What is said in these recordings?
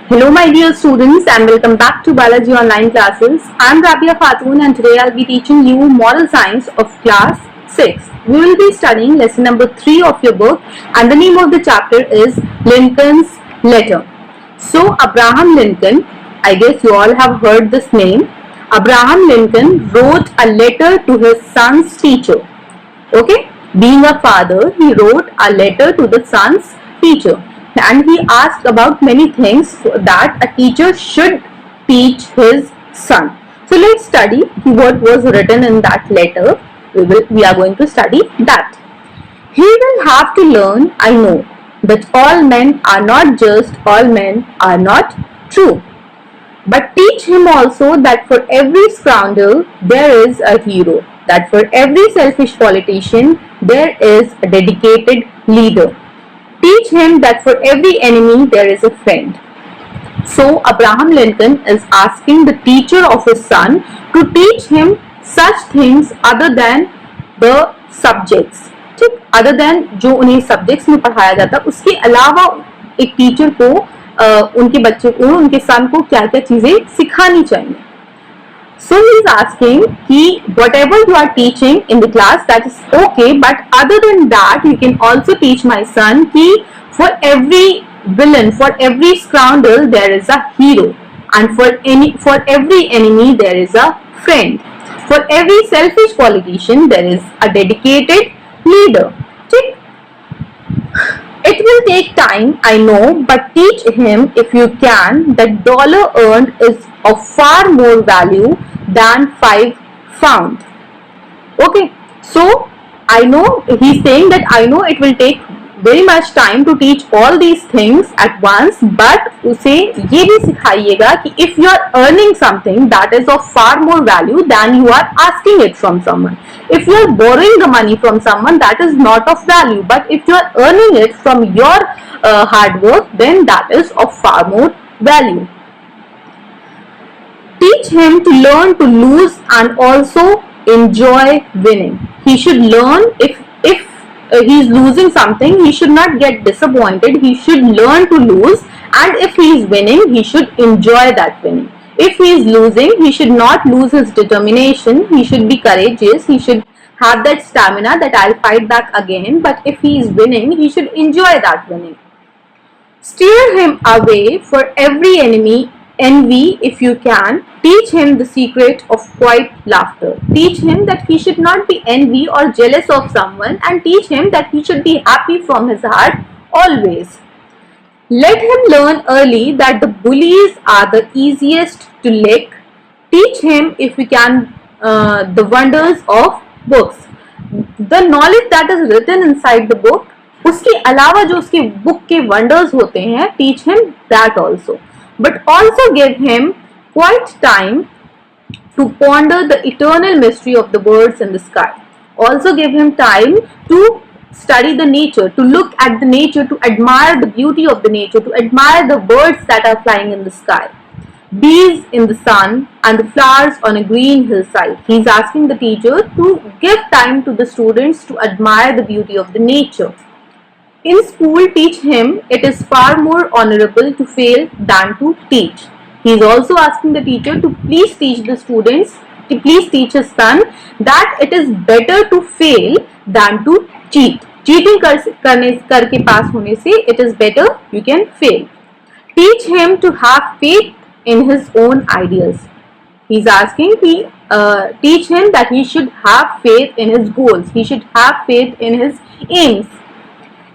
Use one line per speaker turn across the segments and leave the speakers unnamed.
Hello my dear students and welcome back to Biology Online Classes. I am Rabia Khatoon and today I will be teaching you Moral Science of Class 6. We will be studying lesson number 3 of your book and the name of the chapter is Lincoln's Letter. So Abraham Lincoln, I guess you all have heard this name. Abraham Lincoln wrote a letter to his son's teacher. Okay, being a father, he wrote a letter to the son's teacher. And he asked about many things that a teacher should teach his son. So let's study what was written in that letter. We are going to study that. He will have to learn, I know, that all men are not just, all men are not true. But teach him also that for every scoundrel there is a hero, that for every selfish politician there is a dedicated leader. Teach him that for every enemy there is a friend. So Abraham Lincoln is asking the teacher of his son to teach him such things other than the subjects. ठीक, other than जो उन्हें subjects में पढ़ाया जाता, उसके अलावा एक teacher को उनके बच्चे को, उनके son को क्या-क्या चीजें सिखानी चाहिए. So he is asking कि whatever you are teaching in the class that is okay, but other than that you can also teach my son कि for every villain, for every scoundrel there is a hero, and for every enemy there is a friend. For every selfish politician there is a dedicated leader. ठीक? It will take time, I know, but teach him if you can that dollar earned is of far more value than 5 found. Okay, so I know he's saying that I know it will take very much time to teach all these things at once, but उसे ये भी सिखाइएगा कि if you are earning something that is of far more value than you are asking it from someone. If you are borrowing the money from someone, that is not of value, but if you are earning it from your hard work, then that is of far more value. Teach him to learn to lose and also enjoy winning. He should learn if he is losing something, he should not get disappointed. He should learn to lose, and if he is winning, he should enjoy that winning. If he is losing, he should not lose his determination. He should be courageous. He should have that stamina that I'll fight back again. But if he is winning, he should enjoy that winning. Steer him away for every enemy. Envy if you can. Teach him the secret of quiet laughter. Teach him that he should not be envy or jealous of someone, and teach him that he should be happy from his heart always. Let him learn early that the bullies are the easiest to lick. Teach him if we can the wonders of books. The knowledge that is written inside the book, उसके अलावा जो उसके book के wonders होते हैं, teach him that also. But also give him quiet time to ponder the eternal mystery of the birds in the sky. Also give him time to study the nature, to look at the nature, to admire the beauty of the nature, to admire the birds that are flying in the sky, bees in the sun, and the flowers on a green hillside. He is asking the teacher to give time to the students to admire the beauty of the nature. In school, teach him it is far more honorable to fail than to teach. He is also asking the teacher to please teach the students, to please teach his son that it is better to fail than to cheat. Cheating करके पास होने से it is better you can fail. Teach him to have faith in his own ideals. He is asking teach him that he should have faith in his goals. He should have faith in his aims.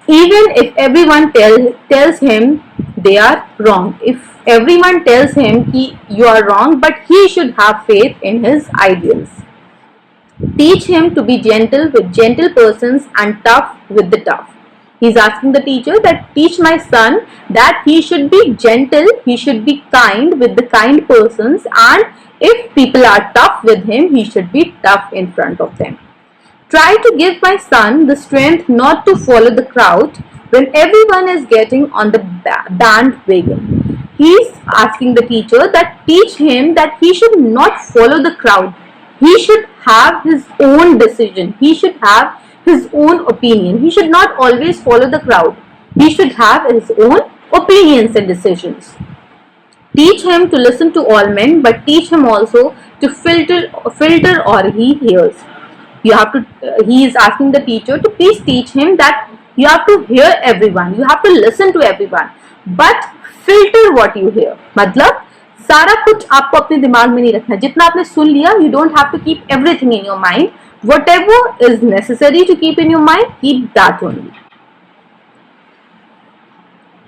Even if everyone tells him they are wrong. If everyone tells him कि you are wrong, but he should have faith in his ideals. Teach him to be gentle with gentle persons and tough with the tough. He is asking the teacher that teach my son that he should be gentle, he should be kind with the kind persons, and if people are tough with him, he should be tough in front of them. Try to give my son the strength not to follow the crowd when everyone is getting on the bandwagon. He is asking the teacher that teach him that he should not follow the crowd. He should have his own decision. He should have his own opinion. He should not always follow the crowd. He should have his own opinions and decisions. Teach him to listen to all men, but teach him also to filter or he hears. You have to. He is asking the teacher to please teach him that you have to hear everyone. You have to listen to everyone, but filter what you hear. मतलब सारा कुछ आपको अपने दिमाग में नहीं रखना. जितना आपने सुन लिया, you don't have to keep everything in your mind. Whatever is necessary to keep in your mind, keep that only.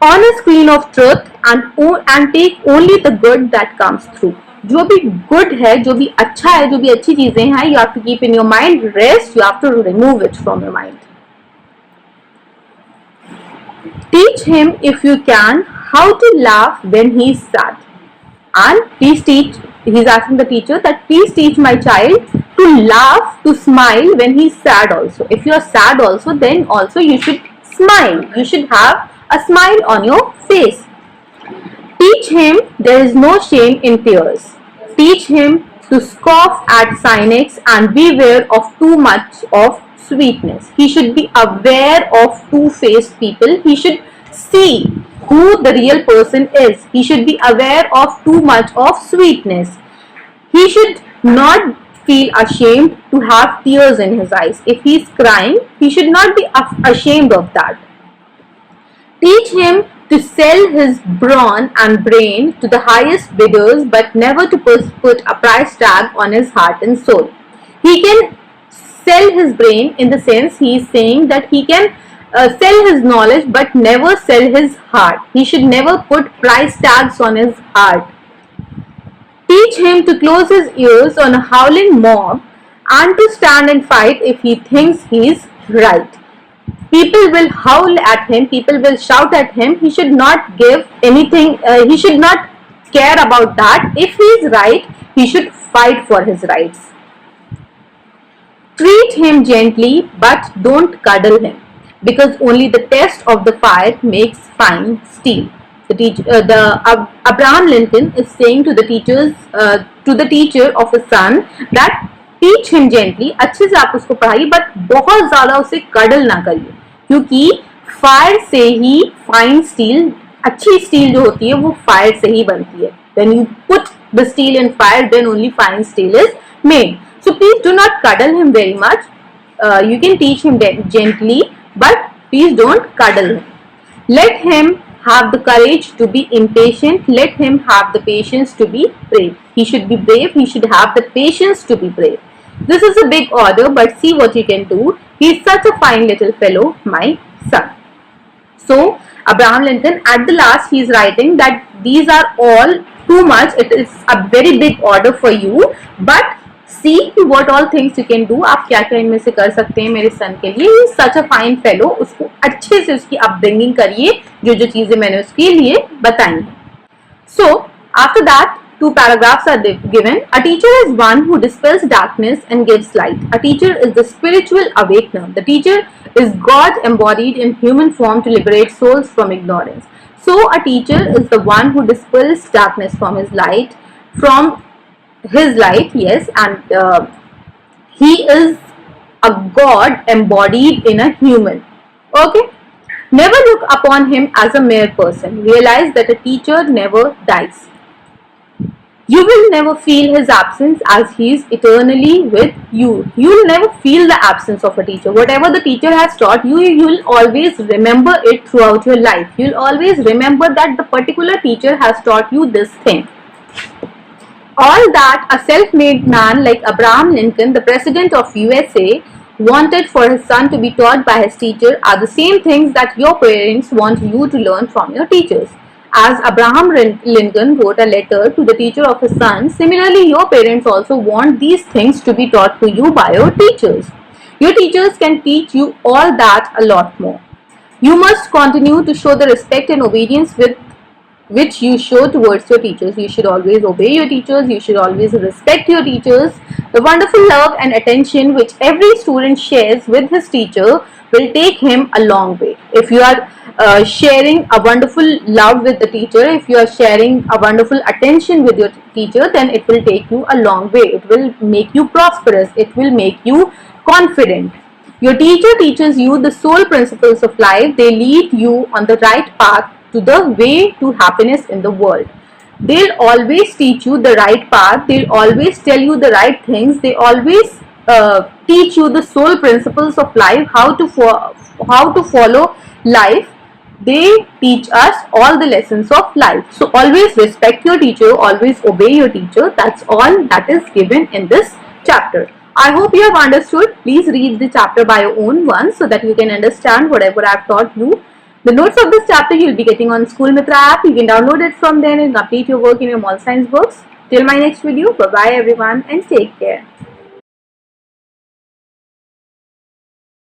On a screen of truth and take only the good that comes through. जो भी good है, जो भी अच्छा है, जो भी अच्छी चीजें हैं, you have to keep in your mind. Rest, you have to remove it from your mind. Teach him, if you can, how to laugh when he is sad. And please teach, he's asking the teacher that please teach my child to laugh, to smile when he's sad also. If you are sad also, then also you should smile. You should have a smile on your face. Teach him there is no shame in tears. Teach him to scoff at cynics and beware of too much of sweetness. He should be aware of two-faced people. He should see who the real person is. He should be aware of too much of sweetness. He should not feel ashamed to have tears in his eyes. If he is crying, he should not be ashamed of that. Teach him to sell his brawn and brain to the highest bidders, but never to put a price tag on his heart and soul. He can sell his brain in the sense he is saying that he can sell his knowledge but never sell his heart. He should never put price tags on his heart. Teach him to close his ears on a howling mob and to stand and fight if he thinks he is right. People will howl at him, people will shout at him. He should not give anything, he should not care about that. If he is right, he should fight for his rights. Treat him gently, but don't cuddle him, because only the test of the fire makes fine steel. Abraham Lincoln is saying to the teacher of his son that teach him gently, अच्छे से आप उसको पढ़ाइए, but बहुत ज़्यादा उसे cuddle ना करिए, क्योंकि फायर से ही फाइन स्टील, अच्छी स्टील जो होती है वो फायर से ही बनती है. When you put the steel in fire, then only fine steel is made. So please do not cuddle him very much. You can teach him gently, but please don't cuddle him. Let him have the courage to be impatient. Let him have the patience to be brave. He should be brave. He should have the patience to be brave. This is a big order, but see what you can do. He is such a fine little fellow, my son. So Abraham Lincoln, at the last, he is writing that these are all too much. It is a very big order for you, but see what all things you can do. आप क्या क्या इनमें से कर सकते हैं मेरे सन के लिए. He is such a fine fellow. उसको अच्छे से उसकी upbringing करिए, जो जो चीजें मैंने उसके लिए बताई. So after that, two paragraphs are given. A teacher is one who dispels darkness and gives light. A teacher is the spiritual awakener. The teacher is God embodied in human form to liberate souls from ignorance. So a teacher is the one who dispels darkness from his light, yes, and he is a God embodied in a human. Okay? Never look upon him as a mere person. Realize that a teacher never dies. You will never feel his absence as he is eternally with you. You will never feel the absence of a teacher. Whatever the teacher has taught you, you will always remember it throughout your life. You will always remember that the particular teacher has taught you this thing. All that a self-made man like Abraham Lincoln, the president of USA, wanted for his son to be taught by his teacher are the same things that your parents want you to learn from your teachers. As Abraham Lincoln wrote a letter to the teacher of his son, similarly your parents also want these things to be taught to you by your teachers. Your teachers can teach you all that a lot more. You must continue to show the respect and obedience which you show towards your teachers. You should always obey your teachers. You should always respect your teachers. The wonderful love and attention which every student shares with his teacher will take him a long way. If you are sharing a wonderful love with the teacher, if you are sharing a wonderful attention with your teacher, then it will take you a long way. It will make you prosperous. It will make you confident. Your teacher teaches you the sole principles of life. They lead you on the right path to the way to happiness in the world. They'll always teach you the right path. They'll always tell you the right things. They always teach you the sole principles of life, how to follow life. They teach us all the lessons of life. So always respect your teacher, always obey your teacher. That's all that is given in this chapter. I hope you have understood. Please read the chapter by your own once so that you can understand whatever I've taught you. The notes of this chapter you will be getting on School Mitra app. You can download it from there and complete your work in your Mall Science books. Till my next video, bye bye everyone and take care.